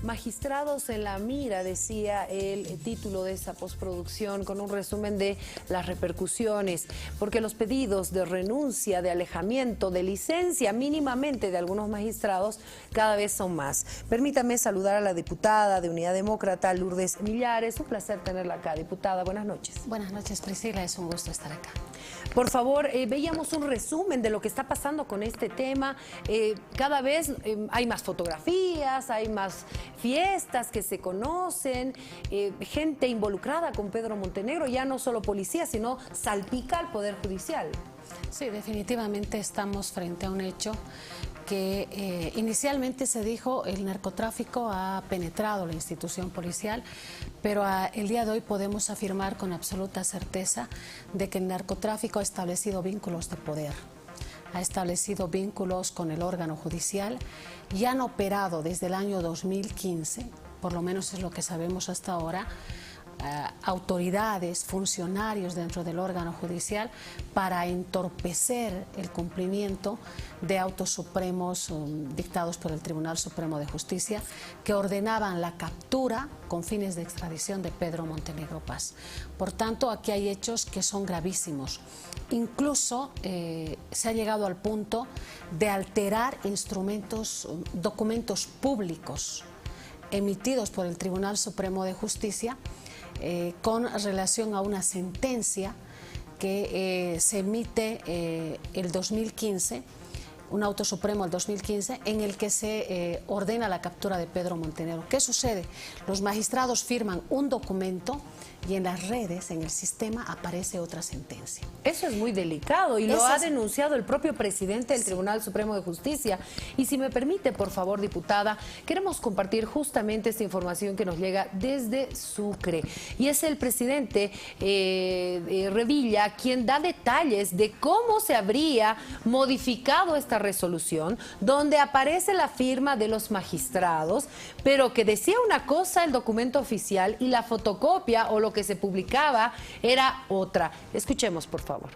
Magistrados en la mira, decía el título de esa postproducción, con un resumen de las repercusiones, porque los pedidos de renuncia, de alejamiento, de licencia mínimamente de algunos magistrados cada vez son más. Permítame saludar a la diputada de Unidad Demócrata, Lourdes Millares. Un placer tenerla acá, diputada. Buenas noches. Buenas noches, Priscila. Es un gusto estar acá. Por favor, veíamos un resumen de lo que está pasando con este tema. Cada vez hay más fotografías, hay más fiestas que se conocen, gente involucrada con Pedro Montenegro, ya no solo policía, sino salpica al Poder Judicial. Sí, definitivamente estamos frente a un hecho que inicialmente se dijo el narcotráfico ha penetrado la institución policial, pero el día de hoy podemos afirmar con absoluta certeza de que el narcotráfico ha establecido vínculos de poder, ha establecido vínculos con el órgano judicial y han operado desde el año 2015, por lo menos es lo que sabemos hasta ahora, autoridades, funcionarios dentro del órgano judicial para entorpecer el cumplimiento de autos supremos dictados por el Tribunal Supremo de Justicia que ordenaban la captura con fines de extradición de Pedro Montenegro Paz. Por tanto, aquí hay hechos que son gravísimos. Incluso se ha llegado al punto de alterar documentos públicos emitidos por el Tribunal Supremo de Justicia con relación a una sentencia que se emite el 2015, un auto supremo del 2015, en el que se ordena la captura de Pedro Montenegro. ¿Qué sucede? Los magistrados firman un documento y en las redes, en el sistema, aparece otra sentencia. Eso es muy delicado y lo ha denunciado el propio presidente del Tribunal Supremo de Justicia. Y si me permite, por favor, diputada, queremos compartir justamente esta información que nos llega desde Sucre. Y es el presidente Revilla quien da detalles de cómo se habría modificado esta resolución, donde aparece la firma de los magistrados, pero que decía una cosa el documento oficial y la fotocopia o lo que se publicaba era otra. Escuchemos, por favor.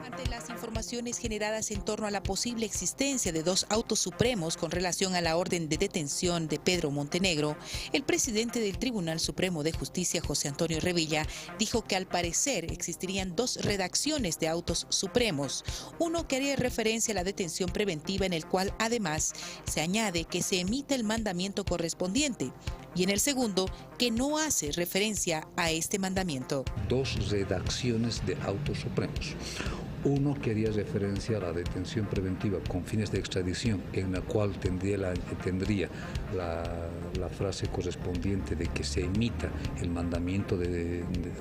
Ante las informaciones generadas en torno a la posible existencia de dos autos supremos con relación a la orden de detención de Pedro Montenegro, el presidente del Tribunal Supremo de Justicia, José Antonio Revilla, dijo que al parecer existirían dos redacciones de autos supremos, uno que haría referencia a la detención preventiva, en el cual además se añade que se emite el mandamiento correspondiente, y en el segundo, que no hace referencia a este mandamiento. Dos redacciones de autos supremos. Uno que haría referencia a la detención preventiva con fines de extradición, en la cual tendría la frase correspondiente de que se emita el mandamiento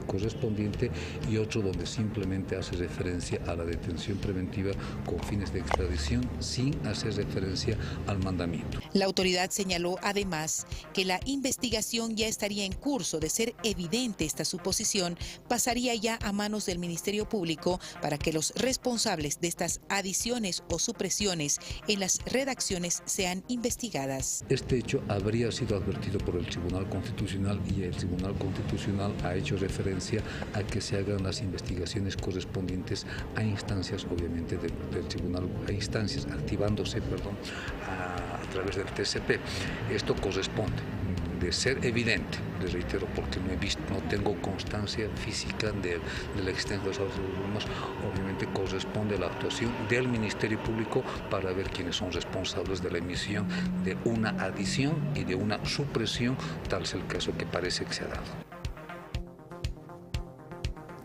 correspondiente, y otro donde simplemente hace referencia a la detención preventiva con fines de extradición sin hacer referencia al mandamiento. La autoridad señaló además que la investigación ya estaría en curso. De ser evidente esta suposición, pasaría ya a manos del Ministerio Público para que los responsables de estas adiciones o supresiones en las redacciones sean investigadas. Este hecho habría sido advertido por el Tribunal Constitucional y el Tribunal Constitucional ha hecho referencia a que se hagan las investigaciones correspondientes a instancias, obviamente, del Tribunal, a instancias activándose, a través del TCP. Esto corresponde. De ser evidente, les reitero, porque no tengo constancia física de la existencia de los autos supremos, obviamente corresponde a la actuación del Ministerio Público para ver quiénes son responsables de la emisión de una adición y de una supresión, tal es el caso que parece que se ha dado.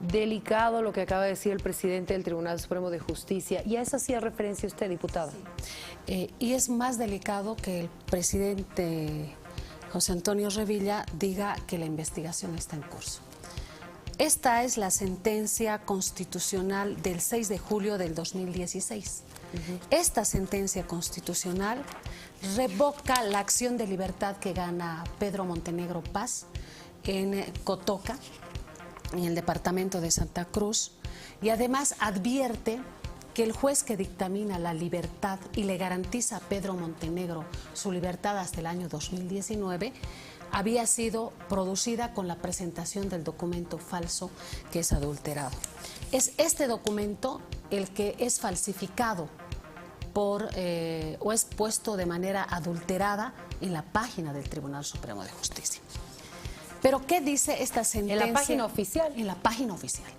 Delicado lo que acaba de decir el presidente del Tribunal Supremo de Justicia. ¿Y a eso hacía referencia usted, diputada? Sí. Y es más delicado que el presidente José Antonio Revilla diga que la investigación está en curso. Esta es la sentencia constitucional del 6 de julio del 2016. Esta sentencia constitucional revoca la acción de libertad que gana Pedro Montenegro Paz en Cotoca, en el departamento de Santa Cruz, y además advierte que el juez que dictamina la libertad y le garantiza a Pedro Montenegro su libertad hasta el año 2019 había sido producida con la presentación del documento falso que es adulterado. Es este documento el que es falsificado o es puesto de manera adulterada en la página del Tribunal Supremo de Justicia. Pero ¿qué dice esta sentencia? ¿En la página oficial? En la página oficial.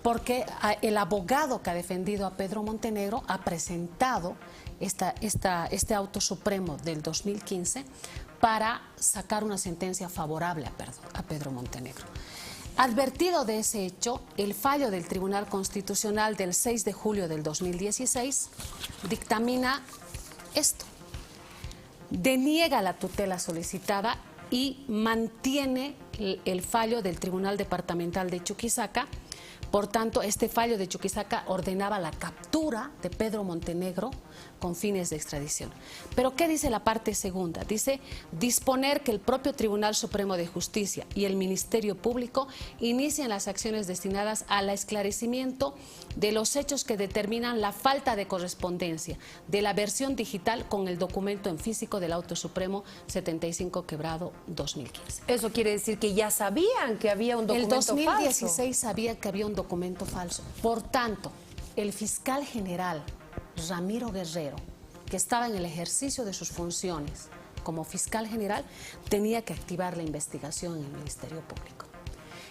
Porque el abogado que ha defendido a Pedro Montenegro ha presentado este auto supremo del 2015 para sacar una sentencia favorable a Pedro Montenegro. Advertido de ese hecho, el fallo del Tribunal Constitucional del 6 de julio del 2016 dictamina esto. Deniega la tutela solicitada y mantiene el fallo del Tribunal Departamental de Chuquisaca. Por tanto, este fallo de Chuquisaca ordenaba la captura de Pedro Montenegro con fines de extradición. Pero ¿qué dice la parte segunda? Dice disponer que el propio Tribunal Supremo de Justicia y el Ministerio Público inicien las acciones destinadas al esclarecimiento de los hechos que determinan la falta de correspondencia de la versión digital con el documento en físico del Auto Supremo 75/2015. Eso quiere decir que ya sabían que había un documento falso. El 2016 sabía que había un documento falso. Por tanto, el fiscal general Ramiro Guerrero, que estaba en el ejercicio de sus funciones como fiscal general, tenía que activar la investigación en el Ministerio Público.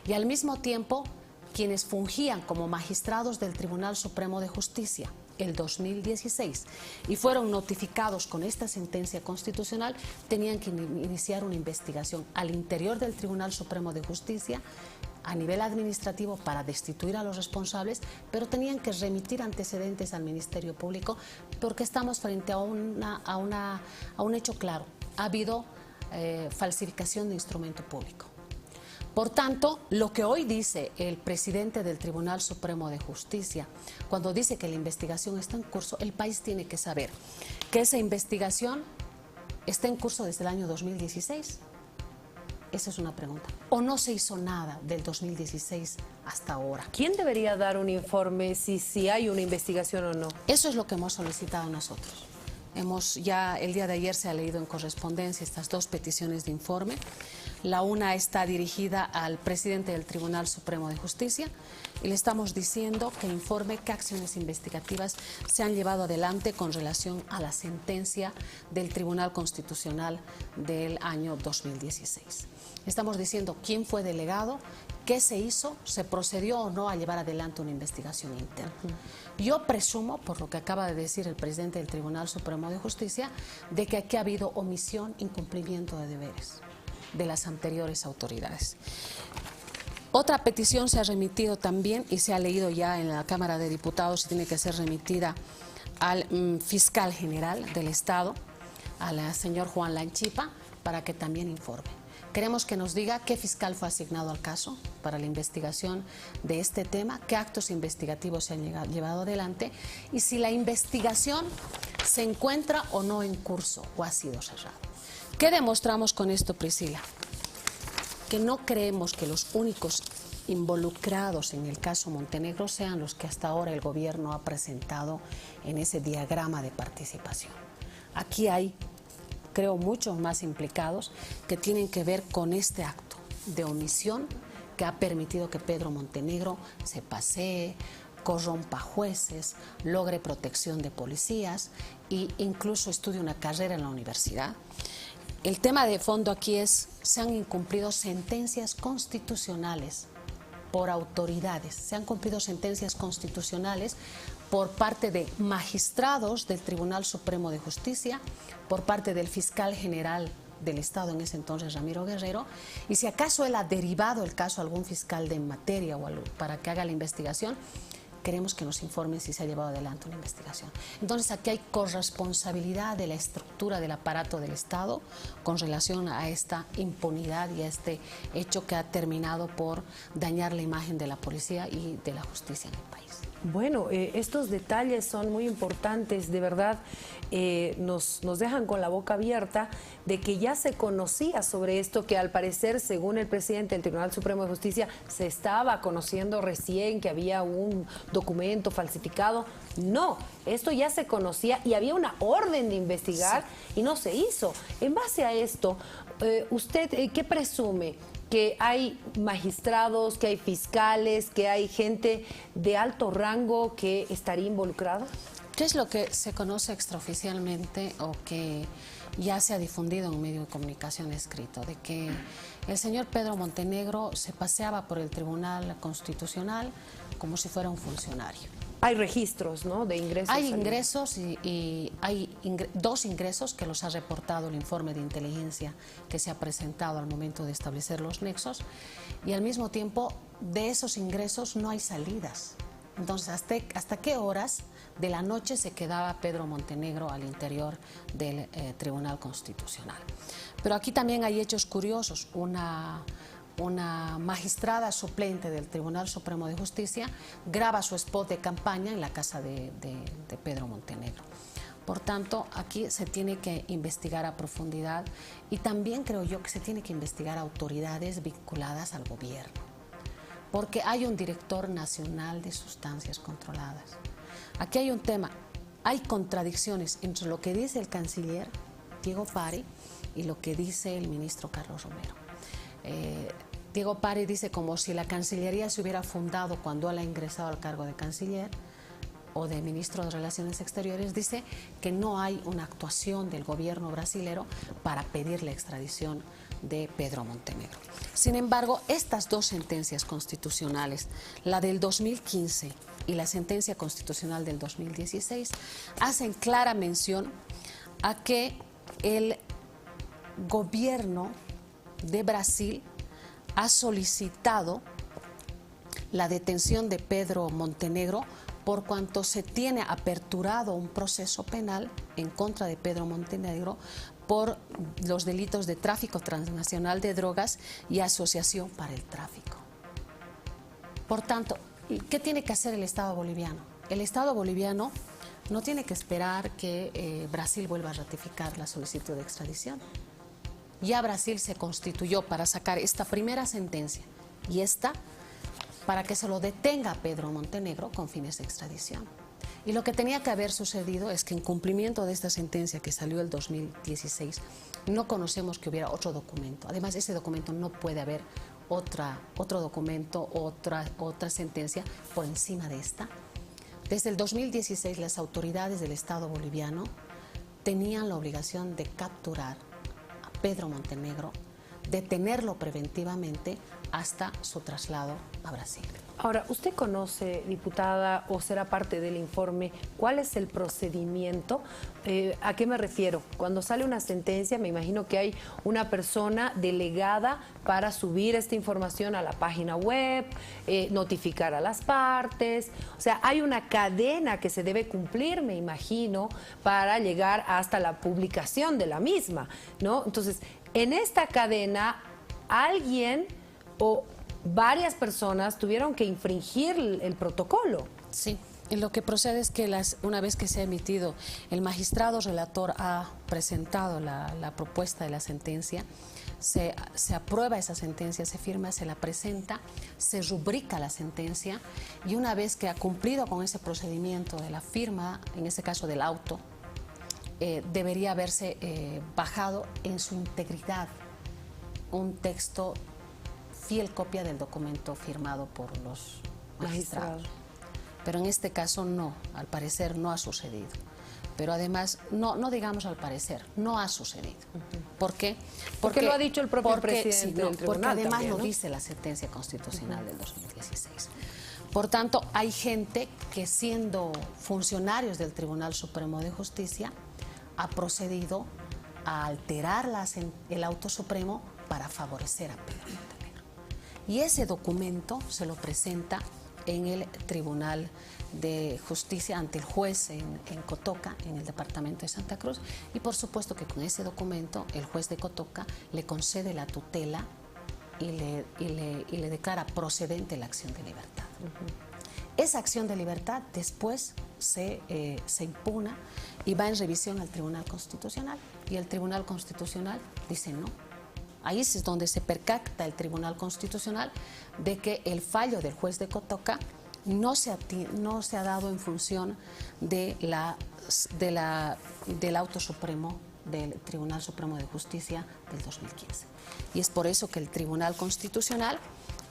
Y al mismo tiempo, quienes fungían como magistrados del Tribunal Supremo de Justicia el 2016 y fueron notificados con esta sentencia constitucional, tenían que iniciar una investigación al interior del Tribunal Supremo de Justicia a nivel administrativo para destituir a los responsables, pero tenían que remitir antecedentes al Ministerio Público porque estamos frente a un hecho claro. Ha habido falsificación de instrumento público. Por tanto, lo que hoy dice el presidente del Tribunal Supremo de Justicia, cuando dice que la investigación está en curso, el país tiene que saber que esa investigación está en curso desde el año 2016. Esa es una pregunta. ¿O no se hizo nada del 2016 hasta ahora? ¿Quién debería dar un informe si hay una investigación o no? Eso es lo que hemos solicitado nosotros. Ya el día de ayer se ha leído en correspondencia estas dos peticiones de informe. La una está dirigida al presidente del Tribunal Supremo de Justicia y le estamos diciendo que informe qué acciones investigativas se han llevado adelante con relación a la sentencia del Tribunal Constitucional del año 2016. Estamos diciendo quién fue delegado, qué se hizo, se procedió o no a llevar adelante una investigación interna. Yo presumo, por lo que acaba de decir el presidente del Tribunal Supremo de Justicia, de que aquí ha habido omisión, incumplimiento de deberes de las anteriores autoridades. Otra petición se ha remitido también y se ha leído ya en la Cámara de Diputados y tiene que ser remitida al fiscal general del Estado, al señor Juan Lanchipa, para que también informe. Queremos que nos diga qué fiscal fue asignado al caso para la investigación de este tema, qué actos investigativos se han llevado adelante y si la investigación se encuentra o no en curso o ha sido cerrada. ¿Qué demostramos con esto, Priscila? Que no creemos que los únicos involucrados en el caso Montenegro sean los que hasta ahora el gobierno ha presentado en ese diagrama de participación. Aquí hay, creo, muchos más implicados que tienen que ver con este acto de omisión que ha permitido que Pedro Montenegro se pasee, corrompa jueces, logre protección de policías e incluso estudie una carrera en la universidad. El tema de fondo aquí es, se han incumplido sentencias constitucionales por autoridades, se han cumplido sentencias constitucionales por parte de magistrados del Tribunal Supremo de Justicia, por parte del fiscal general del Estado en ese entonces, Ramiro Guerrero, y si acaso él ha derivado el caso a algún fiscal de materia o para que haga la investigación, queremos que nos informen si se ha llevado adelante una investigación. Entonces aquí hay corresponsabilidad de la estructura del aparato del Estado con relación a esta impunidad y a este hecho que ha terminado por dañar la imagen de la policía y de la justicia en el país. Bueno, estos detalles son muy importantes, de verdad nos dejan con la boca abierta de que ya se conocía sobre esto, que al parecer, según el presidente del Tribunal Supremo de Justicia, se estaba conociendo recién que había un documento falsificado. No, esto ya se conocía y había una orden de investigar y no se hizo. En base a esto, ¿usted qué presume? ¿Que hay magistrados, que hay fiscales, que hay gente de alto rango que estaría involucrada? ¿Qué es lo que se conoce extraoficialmente o que ya se ha difundido en un medio de comunicación escrito? De que el señor Pedro Montenegro se paseaba por el Tribunal Constitucional como si fuera un funcionario. Hay registros, ¿no?, de ingresos. Hay ingresos y hay dos ingresos que los ha reportado el informe de inteligencia que se ha presentado al momento de establecer los nexos, y al mismo tiempo de esos ingresos no hay salidas. Entonces, ¿hasta qué horas de la noche se quedaba Pedro Montenegro al interior del Tribunal Constitucional? Pero aquí también hay hechos curiosos. Una magistrada suplente del Tribunal Supremo de Justicia graba su spot de campaña en la casa de Pedro Montenegro. Por tanto, aquí se tiene que investigar a profundidad, y también creo yo que se tiene que investigar a autoridades vinculadas al gobierno, porque hay un director nacional de sustancias controladas. Aquí hay un tema, hay contradicciones entre lo que dice el canciller Diego Pari y lo que dice el ministro Carlos Romero. Diego Pari dice como si la Cancillería se hubiera fundado cuando él ha ingresado al cargo de canciller o de ministro de Relaciones Exteriores. Dice que no hay una actuación del gobierno brasilero para pedir la extradición de Pedro Montenegro. Sin embargo, estas dos sentencias constitucionales, la del 2015 y la sentencia constitucional del 2016, hacen clara mención a que el gobierno de Brasil ha solicitado la detención de Pedro Montenegro por cuanto se tiene aperturado un proceso penal en contra de Pedro Montenegro por los delitos de tráfico transnacional de drogas y asociación para el tráfico. Por tanto, ¿qué tiene que hacer el Estado boliviano? El Estado boliviano no tiene que esperar que Brasil vuelva a ratificar la solicitud de extradición. Ya Brasil se constituyó para sacar esta primera sentencia y esta para que se lo detenga a Pedro Montenegro con fines de extradición. Y lo que tenía que haber sucedido es que en cumplimiento de esta sentencia que salió el 2016, no conocemos que hubiera otro documento. Además, ese documento no puede haber otro documento, otra sentencia por encima de esta. Desde el 2016, las autoridades del Estado boliviano tenían la obligación de capturar Pedro Montenegro, detenerlo preventivamente hasta su traslado a Brasil. Ahora, ¿usted conoce, diputada, o será parte del informe, cuál es el procedimiento? ¿A qué me refiero? Cuando sale una sentencia, me imagino que hay una persona delegada para subir esta información a la página web, notificar a las partes. O sea, hay una cadena que se debe cumplir, me imagino, para llegar hasta la publicación de la misma, ¿no? Entonces, en esta cadena, alguien o varias personas tuvieron que infringir el protocolo. Sí, y lo que procede es que una vez que se ha emitido, el magistrado relator ha presentado la propuesta de la sentencia, se aprueba esa sentencia, se firma, se la presenta, se rubrica la sentencia, y una vez que ha cumplido con ese procedimiento de la firma, en ese caso del auto, debería haberse bajado en su integridad un texto fiel copia del documento firmado por los magistrados. Pero en este caso no, al parecer no ha sucedido. Pero además, no digamos al parecer, no ha sucedido. ¿Por qué? Porque lo ha dicho el propio presidente del tribunal. Porque además también, ¿no? lo dice la sentencia constitucional del 2016. Por tanto, hay gente que, siendo funcionarios del Tribunal Supremo de Justicia, ha procedido a alterar el auto supremo para favorecer a Pedro Montenegro. Y ese documento se lo presenta en el Tribunal de Justicia ante el juez en Cotoca, en el departamento de Santa Cruz, y por supuesto que con ese documento el juez de Cotoca le concede la tutela y le declara procedente la acción de libertad. Esa acción de libertad después se impugna y va en revisión al Tribunal Constitucional, y el Tribunal Constitucional dice no. Ahí es donde se percata el Tribunal Constitucional de que el fallo del juez de Cotoca no se ha dado en función del auto supremo del Tribunal Supremo de Justicia del 2015. Y es por eso que el Tribunal Constitucional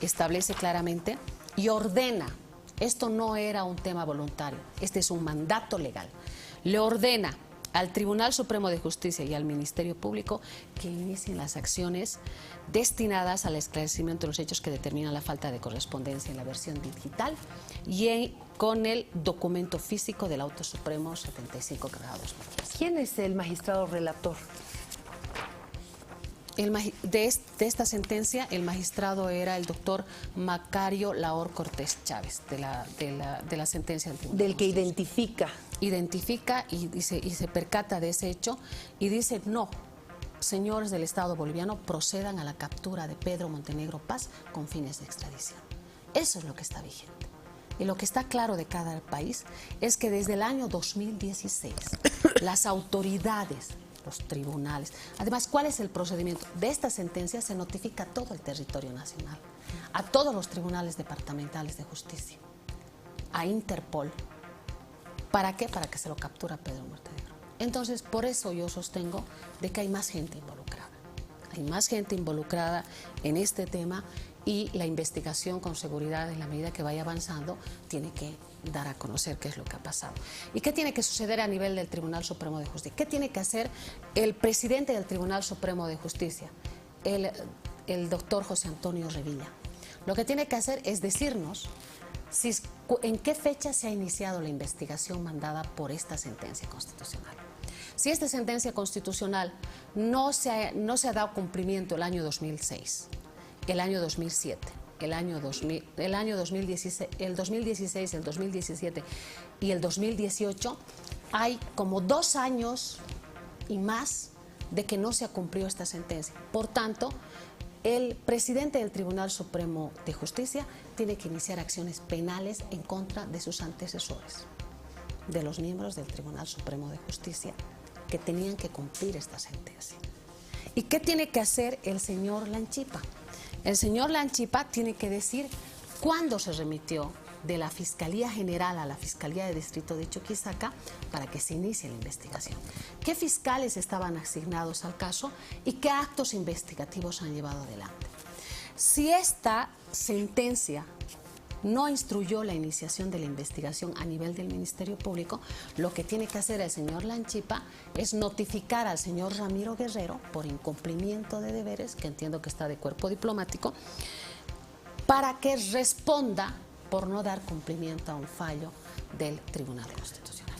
establece claramente y ordena Esto no era un tema voluntario, este es un mandato legal. Le ordena al Tribunal Supremo de Justicia y al Ministerio Público que inicien las acciones destinadas al esclarecimiento de los hechos que determinan la falta de correspondencia en la versión digital y con el documento físico del Auto Supremo 75/2015. ¿Quién es el magistrado relator? De esta sentencia, el magistrado era el doctor Macario Laor Cortés Chávez, de la sentencia del Tribunal. Del que identifica. Identifica y se percata de ese hecho y dice: no, señores del Estado boliviano, procedan a la captura de Pedro Montenegro Paz con fines de extradición. Eso es lo que está vigente. Y lo que está claro de cada país es que desde el año 2016 las autoridades, los tribunales, además, ¿cuál es el procedimiento? De esta sentencia se notifica a todo el territorio nacional, a todos los tribunales departamentales de justicia, a Interpol. ¿Para qué? Para que se lo capture a Pedro Montenegro. Entonces, por eso yo sostengo de que hay más gente involucrada. Hay más gente involucrada en este tema y la investigación con seguridad, en la medida que vaya avanzando, tiene que dar a conocer qué es lo que ha pasado. ¿Y qué tiene que suceder a nivel del Tribunal Supremo de Justicia? ¿Qué tiene que hacer el presidente del Tribunal Supremo de Justicia, el doctor José Antonio Revilla? Lo que tiene que hacer es decirnos en qué fecha se ha iniciado la investigación mandada por esta sentencia constitucional. Si esta sentencia constitucional no se ha dado cumplimiento el año 2006, el año 2007, el año 2016, el 2016, el 2017 y el 2018, hay como 2 años y más de que no se ha cumplido esta sentencia. Por tanto, el presidente del Tribunal Supremo de Justicia tiene que iniciar acciones penales en contra de sus antecesores, de los miembros del Tribunal Supremo de Justicia que tenían que cumplir esta sentencia. ¿Y qué tiene que hacer el señor Lanchipa? El señor Lanchipa tiene que decir cuándo se remitió de la Fiscalía General a la Fiscalía de Distrito de Chuquisaca para que se inicie la investigación. ¿Qué fiscales estaban asignados al caso y qué actos investigativos han llevado adelante? Si esta sentencia no instruyó la iniciación de la investigación a nivel del Ministerio Público, lo que tiene que hacer el señor Lanchipa es notificar al señor Ramiro Guerrero por incumplimiento de deberes, que entiendo que está de cuerpo diplomático, para que responda por no dar cumplimiento a un fallo del Tribunal Constitucional.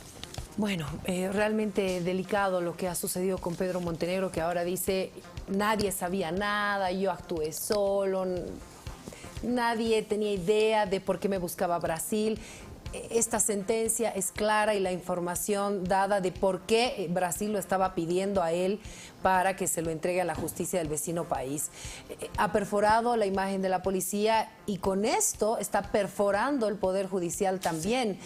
Bueno, realmente delicado lo que ha sucedido con Pedro Montenegro, que ahora dice: nadie sabía nada, yo actué solo, nadie tenía idea de por qué me buscaba Brasil. Esta sentencia es clara y la información dada de por qué Brasil lo estaba pidiendo a él para que se lo entregue a la justicia del vecino país. Ha perforado la imagen de la policía y con esto está perforando el Poder Judicial también.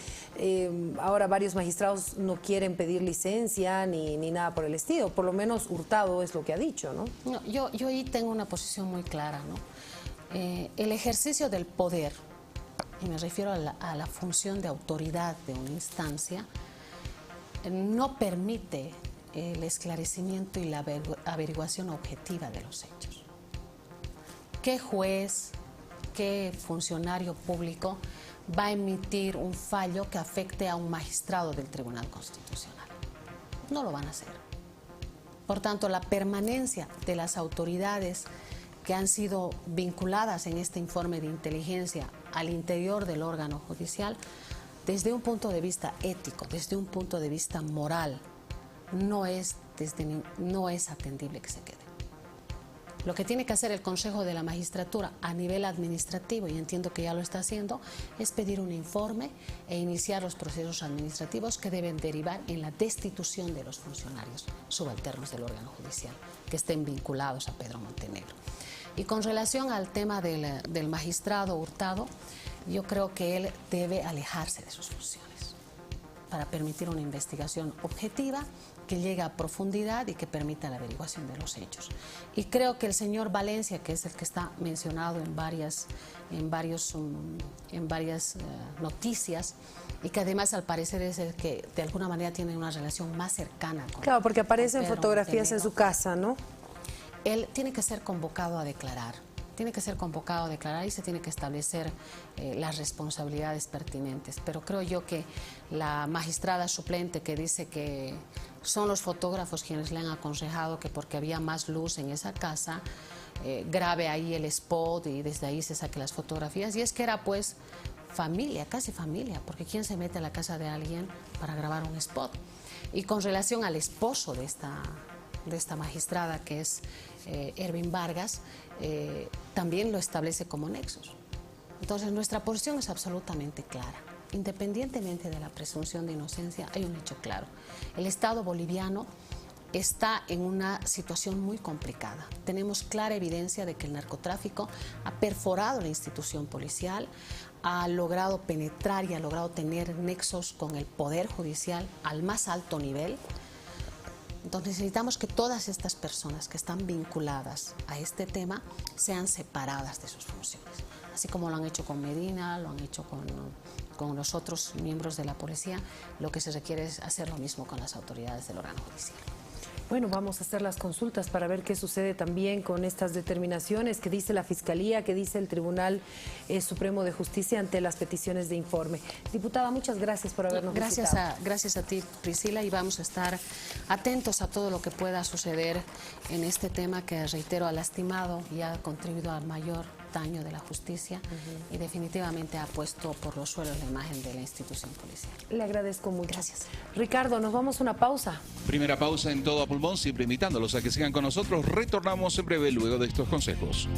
Ahora varios magistrados no quieren pedir licencia ni nada por el estilo. Por lo menos Hurtado es lo que ha dicho, ¿no? No, yo ahí tengo una posición muy clara, ¿no? El ejercicio del poder, y me refiero a la función de autoridad de una instancia, no permite el esclarecimiento y la averiguación objetiva de los hechos. ¿Qué juez, qué funcionario público va a emitir un fallo que afecte a un magistrado del Tribunal Constitucional? No lo van a hacer. Por tanto, la permanencia de las autoridades que han sido vinculadas en este informe de inteligencia al interior del órgano judicial, desde un punto de vista ético, desde un punto de vista moral, no es atendible que se quede. Lo que tiene que hacer el Consejo de la Magistratura a nivel administrativo, y entiendo que ya lo está haciendo, es pedir un informe e iniciar los procesos administrativos que deben derivar en la destitución de los funcionarios subalternos del órgano judicial que estén vinculados a Pedro Montenegro. Y con relación al tema del magistrado Hurtado, yo creo que él debe alejarse de sus funciones para permitir una investigación objetiva que llegue a profundidad y que permita la averiguación de los hechos. Y creo que el señor Valencia, que es el que está mencionado en varias noticias, y que además al parecer es el que de alguna manera tiene una relación más cercana con Claro, porque aparecen Pedro fotografías Montenegro. en su casa, ¿no? Él tiene que ser convocado a declarar, tiene que ser convocado a declarar y se tiene que establecer las responsabilidades pertinentes. Pero creo yo que la magistrada suplente que dice que son los fotógrafos quienes le han aconsejado que porque había más luz en esa casa, grabe ahí el spot y desde ahí se saque las fotografías. Y es que era pues familia, casi familia, porque ¿quién se mete a la casa de alguien para grabar un spot? Y con relación al esposo de esta magistrada, que es Ervin Vargas, también lo establece como nexos. Entonces nuestra posición es absolutamente clara. Independientemente de la presunción de inocencia, hay un hecho claro. El Estado boliviano está en una situación muy complicada. Tenemos clara evidencia de que el narcotráfico ha perforado la institución policial, ha logrado penetrar y ha logrado tener nexos con el Poder Judicial al más alto nivel. Entonces necesitamos que todas estas personas que están vinculadas a este tema sean separadas de sus funciones. Así como lo han hecho con Medina, lo han hecho con los otros miembros de la policía, lo que se requiere es hacer lo mismo con las autoridades del órgano judicial. Bueno, vamos a hacer las consultas para ver qué sucede también con estas determinaciones que dice la Fiscalía, que dice el Tribunal Supremo de Justicia ante las peticiones de informe. Diputada, muchas gracias por habernos visitado. Gracias a ti, Priscila, y vamos a estar atentos a todo lo que pueda suceder en este tema que, reitero, ha lastimado y ha contribuido al mayor daño de la justicia y definitivamente ha puesto por los suelos la imagen de la institución policial. Le agradezco mucho. Gracias. Ricardo, nos vamos a una pausa. Primera pausa en Todo a Pulmón, siempre invitándolos a que sigan con nosotros. Retornamos en breve luego de estos consejos.